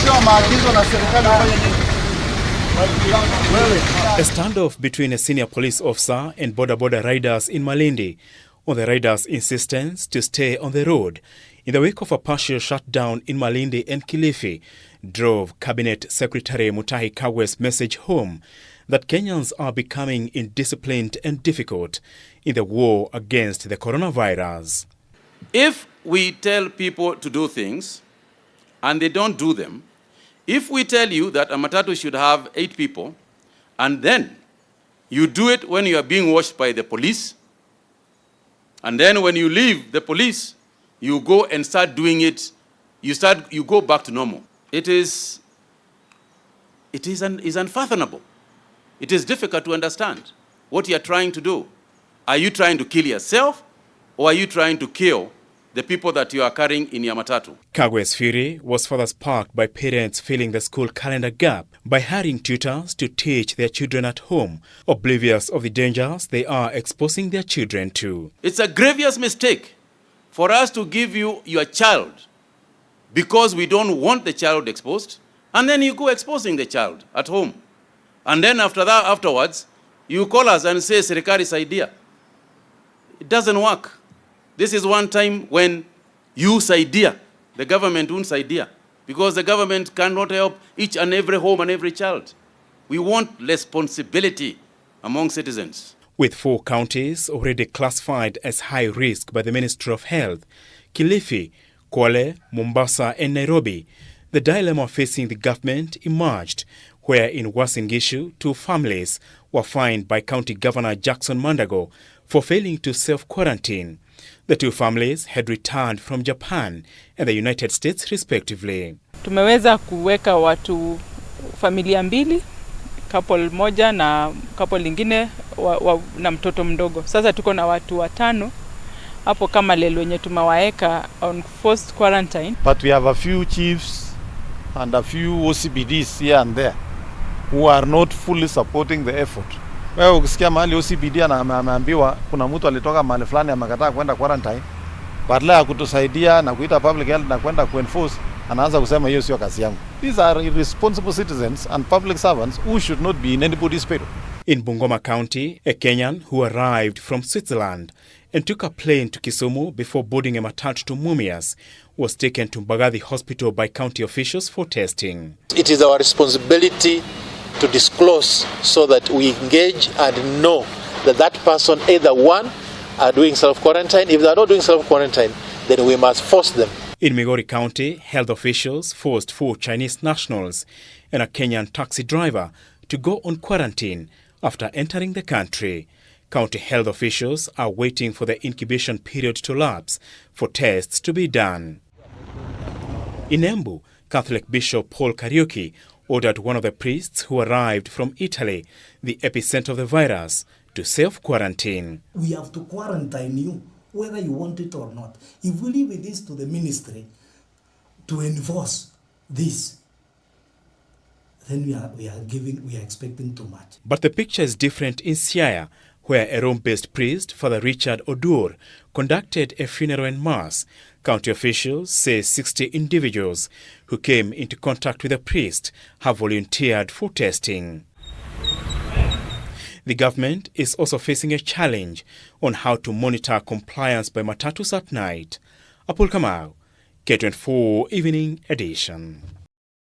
A standoff between a senior police officer and border riders in Malindi on the riders' insistence to stay on the road in the wake of a partial shutdown in Malindi and Kilifi drove Cabinet Secretary Mutahi Kagwe's message home that Kenyans are becoming indisciplined and difficult in the war against the coronavirus. If we tell people to do things and they don't do them, if we tell you that a matatu should have 8 people and then you do it when you are being watched by the police, and then when you leave the police, you go and start doing it, you go back to normal. It is unfathomable. It is difficult to understand what you are trying to do. Are you trying to kill yourself, or are you trying to kill the people that you are carrying in your matatu? Kagwe's fury was further sparked by parents filling the school calendar gap by hiring tutors to teach their children at home, oblivious of the dangers they are exposing their children to. It's a grievous mistake for us to give you your child because we don't want the child exposed, and then you go exposing the child at home. And then afterwards, you call us and say, Serikali's idea. It doesn't work. This is one time when you idea, the government won't idea, because the government cannot help each and every home and every child. We want responsibility among citizens. With 4 counties already classified as high risk by the Ministry of Health, Kilifi, Kwale, Mombasa and Nairobi, the dilemma facing the government emerged, where in Uasin Gishu, 2 families were fined by County Governor Jackson Mandago for failing to self-quarantine. The 2 families had returned from Japan and the United States respectively. Tumeweza kuweka watu familia 2, couple moja na couple lingine na mtoto mdogo. Sasa tuko na watu 5 hapo kama lelo wenye tumewaeka on forced quarantine. But we have a few chiefs and a few OCBDs here and there who are not fully supporting the effort. Wewe ukisikia mahali OCBD ameambiwa kuna mtu alitoka mahali fulani amekataa kwenda quarantine, badala ya kutusaidia na kuita public health na kwenda kuenforce, anaanza kusema hiyo sio kazi yangu. These are irresponsible citizens and public servants who should not be in anybody's payroll. In Bungoma County, a Kenyan who arrived from Switzerland and took a plane to Kisumu before boarding a matatu to Mumias was taken to Mbagathi Hospital by county officials for testing. It is our responsibility to disclose so that we engage and know that that person either one are doing self-quarantine. If they are not doing self-quarantine, then we must force them. In Migori County, health officials forced 4 Chinese nationals and a Kenyan taxi driver to go on quarantine after entering the country. County health officials are waiting for the incubation period to lapse for tests to be done. In Embu, Catholic Bishop Paul Kariuki ordered one of the priests who arrived from Italy, the epicenter of the virus, to self-quarantine. We have to quarantine you, whether you want it or not. If we leave this to the ministry to enforce this, then we are expecting too much. But the picture is different in Siaya, where a Rome-based priest, Father Richard Odur, conducted a funeral and mass. County officials say 60 individuals who came into contact with the priest have volunteered for testing. The government is also facing a challenge on how to monitor compliance by matatus at night. Apul Kamau, K24 Evening Edition.